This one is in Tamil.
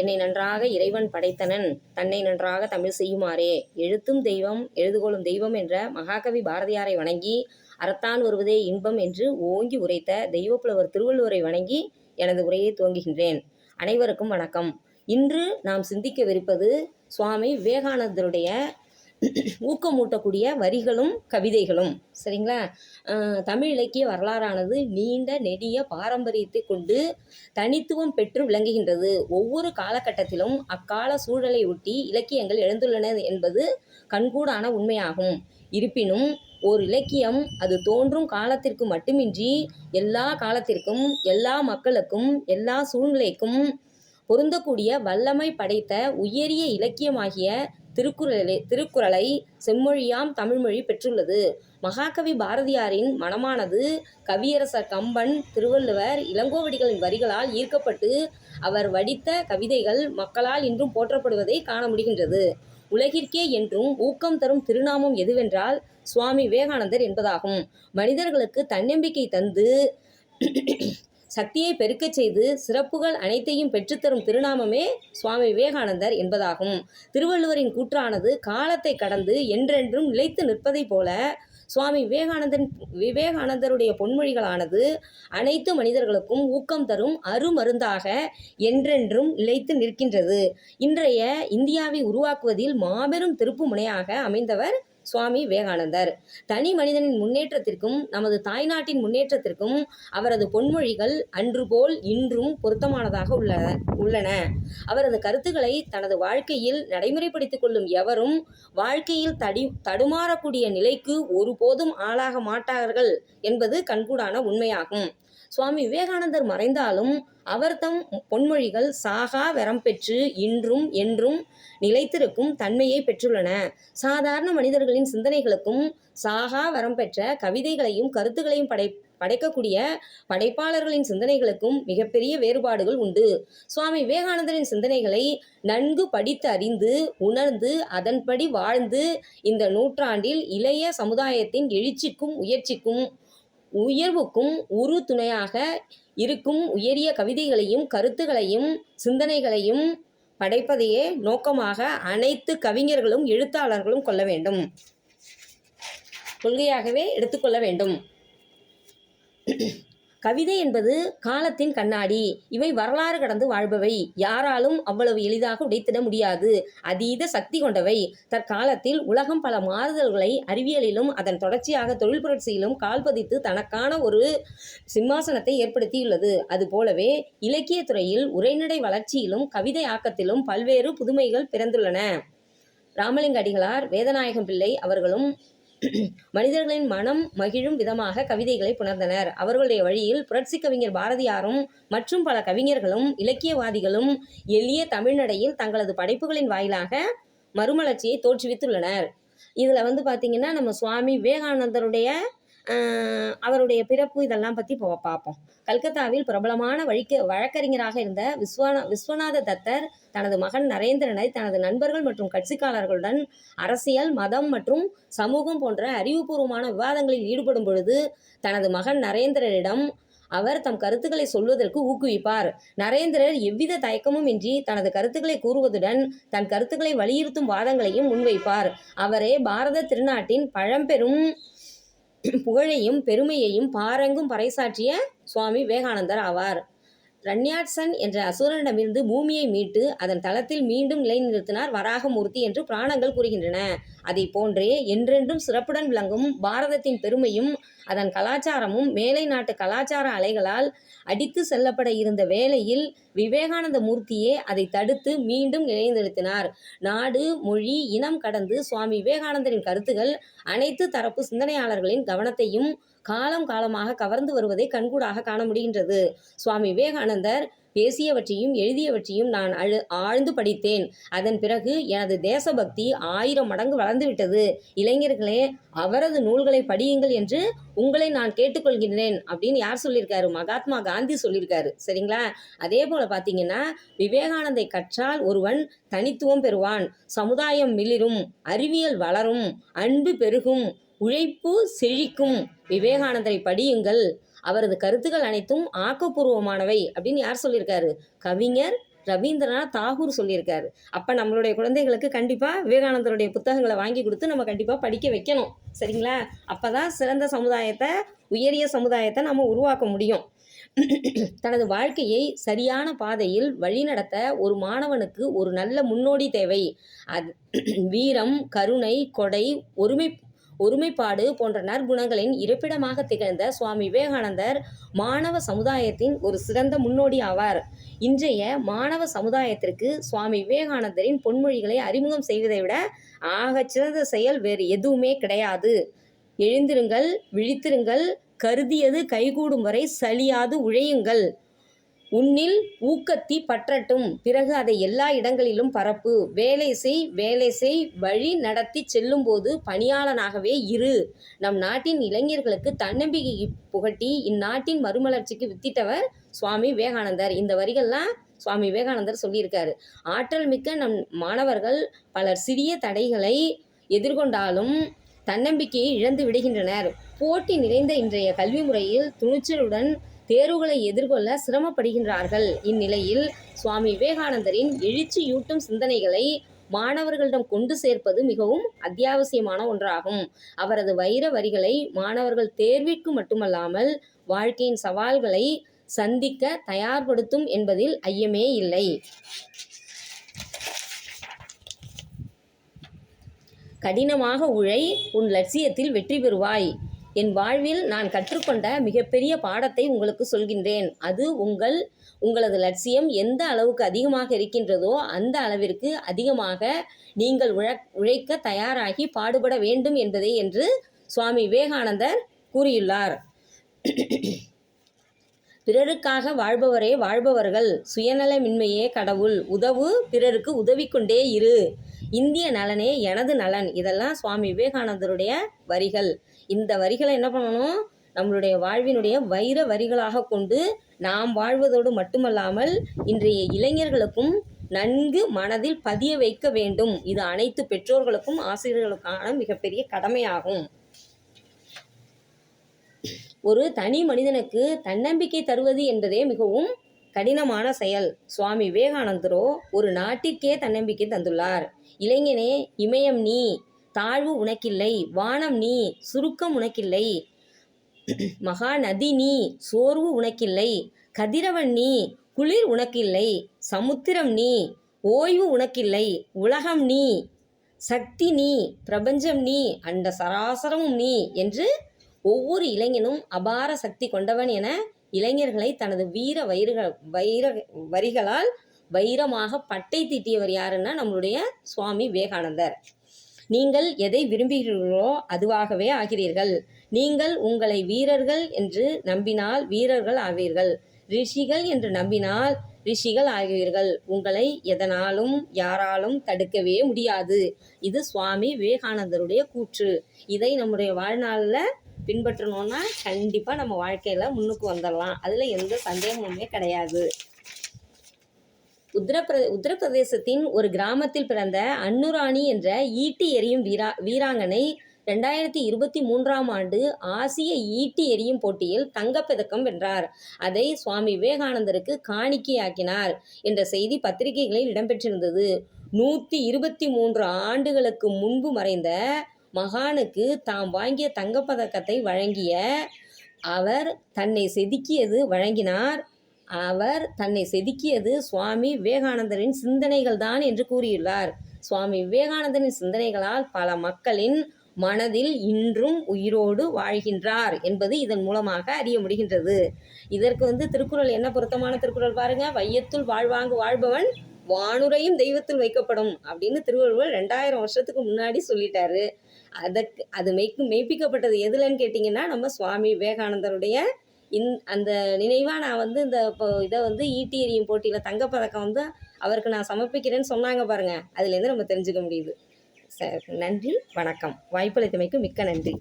என்னை நன்றாக இறைவன் படைத்தனன், தன்னை நன்றாக தமிழ் செய்யுமாறே. எழுத்தும் தெய்வம் எழுதுகோளும் தெய்வம் என்ற மகாகவி பாரதியாரை வணங்கி அறத்தான் வருவதே இன்பம் என்று ஓங்கி உரைத்த தெய்வப்புலவர் திருவள்ளுவரை வணங்கி எனது உரையை துவங்குகின்றேன். அனைவருக்கும் வணக்கம். இன்று நாம் சிந்திக்கவிருப்பது சுவாமி விவேகானந்தருடைய ஊக்கமூட்டக்கூடிய வரிகளும் கவிதைகளும். சரிங்களா? தமிழ் இலக்கிய வரலாறானது நீண்ட நெடிய பாரம்பரியத்தை கொண்டு தனித்துவம் பெற்று விளங்குகின்றது. ஒவ்வொரு காலகட்டத்திலும் அக்கால சூழலை ஒட்டி இலக்கியங்கள் எழுந்துள்ளன என்பது கண்கூடான உண்மையாகும். இருப்பினும் ஓர் இலக்கியம் அது தோன்றும் காலத்திற்கு மட்டுமின்றி எல்லா காலத்திற்கும், எல்லா மக்களுக்கும், எல்லா சூழ்நிலைக்கும் பொருந்தக்கூடிய வல்லமை படைத்த உயரிய இலக்கியமாகிய திருக்குறளை செம்மொழியாம் தமிழ்மொழி பெற்றுள்ளது. மகாகவி பாரதியாரின் மனமானது கவியரசர் கம்பன், திருவள்ளுவர், இளங்கோவடிகளின் வரிகளால் ஈர்க்கப்பட்டு அவர் வடித்த கவிதைகள் மக்களால் இன்றும் போற்றப்படுவதை காண முடிகின்றது. உலகிற்கே என்றும் ஊக்கம் தரும் திருநாமம் எதுவென்றால் சுவாமி விவேகானந்தர் என்பதாகும். மனிதர்களுக்கு தன்னம்பிக்கை தந்து சக்தியை பெருக்கச் செய்து சிறப்புகள் அனைத்தையும் பெற்றுத்தரும் திருநாமமே சுவாமி விவேகானந்தர் என்பதாகும். திருவள்ளுவரின் கூற்றானது காலத்தை கடந்து என்றென்றும் நிலைத்து நிற்பதை போல சுவாமி விவேகானந்தருடைய பொன்மொழிகளானது அனைத்து மனிதர்களுக்கும் ஊக்கம் தரும் அருமருந்தாக என்றென்றும் நிலைத்து நிற்கின்றது. இன்றைய இந்தியாவை உருவாக்குவதில் மாபெரும் திருப்பு முனையாக அமைந்தவர் சுவாமி விவேகானந்தர். தனி மனிதனின் முன்னேற்றத்திற்கும் நமது தாய்நாட்டின் முன்னேற்றத்திற்கும் அவரது பொன்மொழிகள் அன்று போல் இன்றும் பொருத்தமானதாக உள்ளன. அவரது கருத்துக்களை தனது வாழ்க்கையில் நடைமுறைப்படுத்திக் கொள்ளும் எவரும் வாழ்க்கையில் தடுமாறக்கூடிய நிலைக்கு ஒருபோதும் ஆளாக மாட்டார்கள் என்பது கண்கூடான உண்மையாகும். சுவாமி விவேகானந்தர் மறைந்தாலும் அவர்தம் பொன்மொழிகள் சாகா வரம் பெற்று இன்றும் என்றும் நிலைத்திருக்கும் தன்மையை பெற்றுள்ளன. சாதாரண மனிதர்களின் சிந்தனைகளுக்கும் சாகா வரம் பெற்ற கவிதைகளையும் கருத்துக்களையும் படைக்கக்கூடிய படைப்பாளர்களின் சிந்தனைகளுக்கும் மிகப்பெரிய வேறுபாடுகள் உண்டு. சுவாமி விவேகானந்தரின் சிந்தனைகளை நன்கு படித்து அறிந்து உணர்ந்து அதன்படி வாழ்ந்து இந்த நூற்றாண்டில் இளைய சமுதாயத்தின் எழுச்சிக்கும் உயர்வுக்கும் உரு துணையாக இருக்கும் உயரிய கவிதைகளையும் கருத்துகளையும் சிந்தனைகளையும் படைப்பதையே நோக்கமாக அனைத்து கவிஞர்களும் எழுத்தாளர்களும் கொள்ள வேண்டும், கொள்கையாகவே எடுத்துக்கொள்ள வேண்டும். கவிதை என்பது காலத்தின் கண்ணாடி. இவை வரலாறு கடந்து வாழ்பவை. யாராலும் அவ்வளவு எளிதாக உடைத்திட முடியாது. அதீத சக்தி கொண்டவை. தற்காலத்தில் உலகம் பல மாறுதல்களை அறிவியலிலும் அதன் தொடர்ச்சியாக தொழில் புரட்சியிலும் கால்பதித்து தனக்கான ஒரு சிம்மாசனத்தை ஏற்படுத்தியுள்ளது. அதுபோலவே இலக்கிய துறையில் உரைநடை வளர்ச்சியிலும் கவிதை ஆக்கத்திலும் பல்வேறு புதுமைகள் பிறந்துள்ளன. ராமலிங்க அடிகளார், வேதநாயகம் பிள்ளை அவர்களும் மனிதர்களின் மனம் மகிழும் விதமாக கவிதைகளை புணர்ந்தனர். அவர்களுடைய வழியில் புரட்சி கவிஞர் பாரதியாரும் மற்றும் பல கவிஞர்களும் இலக்கியவாதிகளும் எளிய தமிழ்நடையில் தங்களது படைப்புகளின் வாயிலாக மறுமலர்ச்சியை தோற்றுவித்துள்ளனர். இதில் பார்த்தீங்கன்னா நம்ம சுவாமி விவேகானந்தருடைய அவருடைய பிறப்பு இதெல்லாம் பற்றி பார்ப்போம். கல்கத்தாவில் பிரபலமான வழக்கறிஞராக இருந்த விஸ்வநாத தத்தர் தனது மகன் நரேந்திரனை தனது நண்பர்கள் மற்றும் கட்சிக்காரர்களுடன் அரசியல், மதம் மற்றும் சமூகம் போன்ற அறிவுபூர்வமான விவாதங்களில் ஈடுபடும் பொழுது தனது மகன் நரேந்திரரிடம் அவர் தம் கருத்துக்களை சொல்வதற்கு ஊக்குவிப்பார். நரேந்திரர் எவ்வித தயக்கமும் இன்றி தனது கருத்துக்களை கூறுவதுடன் தன் கருத்துக்களை வலியுறுத்தும் வாதங்களையும் முன்வைப்பார். அவரே பாரத திருநாட்டின் பழம்பெரும் புகழையும் பெருமையையும் பாரெங்கும் பறைசாற்றிய சுவாமி விவேகானந்தர் ஆவார். ரண்யாட்சன் என்ற அசுரனிடமிருந்து பூமியை மீட்டு அதன் தளத்தில் மீண்டும் நிலைநிறுத்தினார் வராகமூர்த்தி என்று புராணங்கள் கூறுகின்றன. அதை போன்றே என்றென்றும் சிறப்புடன் விளங்கும் பாரதத்தின் பெருமையும் அதன் கலாச்சாரமும் மேலை நாட்டு கலாச்சார அலைகளால் அடித்து செல்லப்பட இருந்த வேளையில் விவேகானந்த மூர்த்தியே அதை தடுத்து மீண்டும் நிலைநிறுத்தினார். நாடு, மொழி, இனம் கடந்து சுவாமி விவேகானந்தரின் கருத்துகள் அனைத்து தரப்பு சிந்தனையாளர்களின் கவனத்தையும் காலம் காலமாக கவர்ந்து வருவதை கண்கூடாக காண முடிகின்றது. சுவாமி விவேகானந்தர் பேசியவற்றையும் எழுதியவற்றையும் நான் ஆழ்ந்து படித்தேன். அதன் பிறகு எனது தேசபக்தி 1000 மடங்கு வளர்ந்துவிட்டது. இளைஞர்களே, அவரது நூல்களை படியுங்கள் என்று உங்களை நான் கேட்டுக்கொள்கின்றேன் அப்படின்னு யார் சொல்லியிருக்காரு? மகாத்மா காந்தி சொல்லியிருக்காரு. சரிங்களா? அதே போல பார்த்தீங்கன்னா, விவேகானந்தை கற்றால் ஒருவன் தனித்துவம் பெறுவான், சமுதாயம் மிளிரும், அறிவியல் வளரும், அன்பு பெருகும், உழைப்பு செழிக்கும். விவேகானந்தரை படியுங்கள், அவரது கருத்துக்கள் அனைத்தும் ஆக்கப்பூர்வமானவை அப்படின்னு யார் சொல்லியிருக்காரு? கவிஞர் ரவீந்திரநாத் தாகூர் சொல்லியிருக்காரு. அப்போ நம்மளுடைய குழந்தைகளுக்கு கண்டிப்பாக விவேகானந்தருடைய புத்தகங்களை வாங்கி கொடுத்து நம்ம கண்டிப்பாக படிக்க வைக்கணும். சரிங்களா? அப்போ தான் சிறந்த சமுதாயத்தை, உயரிய சமுதாயத்தை நம்ம உருவாக்க முடியும். தனது வாழ்க்கையை சரியான பாதையில் வழிநடத்த ஒரு மாணவனுக்கு ஒரு நல்ல முன்னோடி தேவை. அது வீரம், கருணை, கொடை, ஒருமைப்பாடு போன்ற நற்குணங்களின் இருப்பிடமாக திகழ்ந்த சுவாமி விவேகானந்தர் மாணவ சமுதாயத்தின் ஒரு சிறந்த முன்னோடி ஆவார். இன்றைய மாணவ சமுதாயத்திற்கு சுவாமி விவேகானந்தரின் பொன்மொழிகளை அறிமுகம் செய்வதை விட ஆகச்சிறந்த செயல் வேறு எதுவுமே கிடையாது. எழுந்திருங்கள், விழித்திருங்கள், கருதியது கைகூடும் வரை சலியாது உழையுங்கள். உன்னில் ஊக்கத்தி பற்றட்டும், பிறகு அதை எல்லா இடங்களிலும் பரப்பு. வேலை செய், வழி நடத்தி செல்லும்போது பணியாளனாகவே இரு. நம் நாட்டின் இளைஞர்களுக்கு தன்னம்பிக்கை புகட்டி இந்நாட்டின் மறுமலர்ச்சிக்கு வித்திட்டவர் சுவாமி விவேகானந்தர். இந்த வரிகள்லாம் சுவாமி விவேகானந்தர் சொல்லியிருக்காரு. ஆற்றல் மிக்க நம் மாணவர்கள் பலர் சிறிய தடைகளை எதிர்கொண்டாலும் தன்னம்பிக்கையை இழந்து விடுகின்றனர். போட்டி நிறைந்த இன்றைய கல்வி முறையில் துணிச்சலுடன் தேர்வுகளை எதிர்கொள்ள சிரமப்படுகின்றார்கள். இந்நிலையில் சுவாமி விவேகானந்தரின் எழுச்சியூட்டும் சிந்தனைகளை மாணவர்களிடம் கொண்டு சேர்ப்பது மிகவும் அத்தியாவசியமான ஒன்றாகும். அவரது வைர வரிகளை மாணவர்கள் தேர்விற்கு மட்டுமல்லாமல் வாழ்க்கையின் சவால்களை சந்திக்க தயார்படுத்தும் என்பதில் ஐயமே இல்லை. கடினமாக உழை, உன் லட்சியத்தில் வெற்றி பெறுவாய். என் வாழ்வில் நான் கற்றுக்கொண்ட மிகப்பெரிய பாடத்தை உங்களுக்கு சொல்கின்றேன். அது உங்களது லட்சியம் எந்த அளவுக்கு அதிகமாக இருக்கின்றதோ அந்த அளவிற்கு அதிகமாக நீங்கள் உழைக்க தயாராகி பாடுபட வேண்டும் என்பதே என்று சுவாமி விவேகானந்தர் கூறியுள்ளார். பிறருக்காக வாழ்பவரே வாழ்பவர்கள், சுயநலமின்மையே கடவுள், உதவு, பிறருக்கு உதவிக்கொண்டே இரு, இந்திய நலனே எனது நலன். இதெல்லாம் சுவாமி விவேகானந்தருடைய வரிகள். இந்த வரிகளை என்ன பண்ணணும்? நம்மளுடைய வாழ்வினுடைய வைர வரிகளாக கொண்டு நாம் வாழ்வதோடு மட்டுமல்லாமல் இன்றைய இளைஞர்களுக்கும் நன்கு மனதில் பதிய வைக்க வேண்டும். இது அனைத்து பெற்றோர்களுக்கும் ஆசிரியர்களுக்கான மிகப்பெரிய கடமையாகும். ஒரு தனி மனிதனுக்கு தன்னம்பிக்கை தருவது என்பதே மிகவும் கடினமான செயல். சுவாமி விவேகானந்தரோ ஒரு நாட்டிற்கே தன்னம்பிக்கை தந்துள்ளார். இளைஞனே, இமயம் நீ, தாழ்வு உனக்கில்லை. வானம் நீ, சுருக்கம் உனக்கில்லை. மகா நதி நீ, சோர்வு உனக்கில்லை. கதிரவன் நீ, குளிர் உனக்கில்லை. சமுத்திரம் நீ, ஓய்வு உனக்கில்லை. உலகம் நீ, சக்தி நீ, பிரபஞ்சம் நீ, அண்ட சராசரமும் நீ என்று ஒவ்வொரு இளைஞனும் அபார சக்தி கொண்டவன் என இளைஞர்களை தனது வரிகளால் வைரமாக பட்டை தீட்டியவர் யாருன்னா நம்மளுடைய சுவாமி விவேகானந்தர். நீங்கள் எதை விரும்புகிறீர்களோ அதுவாகவே ஆகிறீர்கள். நீங்கள் உங்களை வீரர்கள் என்று நம்பினால் வீரர்கள் ஆவீர்கள். ரிஷிகள் என்று நம்பினால் ரிஷிகள் ஆகுவீர்கள். உங்களை எதனாலும் யாராலும் தடுக்கவே முடியாது. இது சுவாமி விவேகானந்தருடைய கூற்று. இதை நம்முடைய வாழ்நாளில் பின்பற்றணும்னா கண்டிப்பாக நம்ம வாழ்க்கையில் முன்னுக்கு வந்துடலாம். அதில் எந்த சந்தேகமுமே கிடையாது. உத்தரப்பிரதேசத்தின் ஒரு கிராமத்தில் பிறந்த அன்னுராணி என்ற ஈட்டி எறியும் வீராங்கனை 2023ஆம் ஆண்டு ஆசிய ஈட்டி எறியும் போட்டியில் தங்கப்பதக்கம் வென்றார். அதை சுவாமி விவேகானந்தருக்கு காணிக்கையாக்கினார் என்ற செய்தி பத்திரிகைகளில் இடம்பெற்றிருந்தது. 123 ஆண்டுகளுக்கு முன்பு மறைந்த மகானுக்கு தாம் வாங்கிய தங்கப்பதக்கத்தை வழங்கிய அவர் தன்னை செதுக்கியது சுவாமி விவேகானந்தரின் சிந்தனைகள் தான் என்று கூறியுள்ளார். சுவாமி விவேகானந்தரின் சிந்தனைகளால் பல மக்களின் மனதில் இன்றும் உயிரோடு வாழ்கின்றார் என்பது இதன் மூலமாக அறிய முடிகின்றது. இதற்கு திருக்குறள் என்ன பொருத்தமான திருக்குறள் பாருங்க. வையத்துள் வாழ்வாங்கு வாழ்பவன் வானுரையும் தெய்வத்தில் வைக்கப்படும் அப்படின்னு திருவள்ளுவர் 2000 வருஷத்துக்கு முன்னாடி சொல்லிட்டாரு. அது மெய்ப்பிக்கப்பட்டது எதுலன்னு கேட்டிங்கன்னா நம்ம சுவாமி விவேகானந்தருடைய அந்த நினைவாக நான் இதை ஈட்டி எறியும் போட்டியில் தங்கப்பதக்கம் அவருக்கு நான் சமர்ப்பிக்கிறேன்னு சொன்னாங்க பாருங்கள். அதுலேருந்து நம்ம தெரிஞ்சுக்க முடியுது. நன்றி, வணக்கம். வாய்ப்பளித்தமைக்கு மிக்க நன்றி.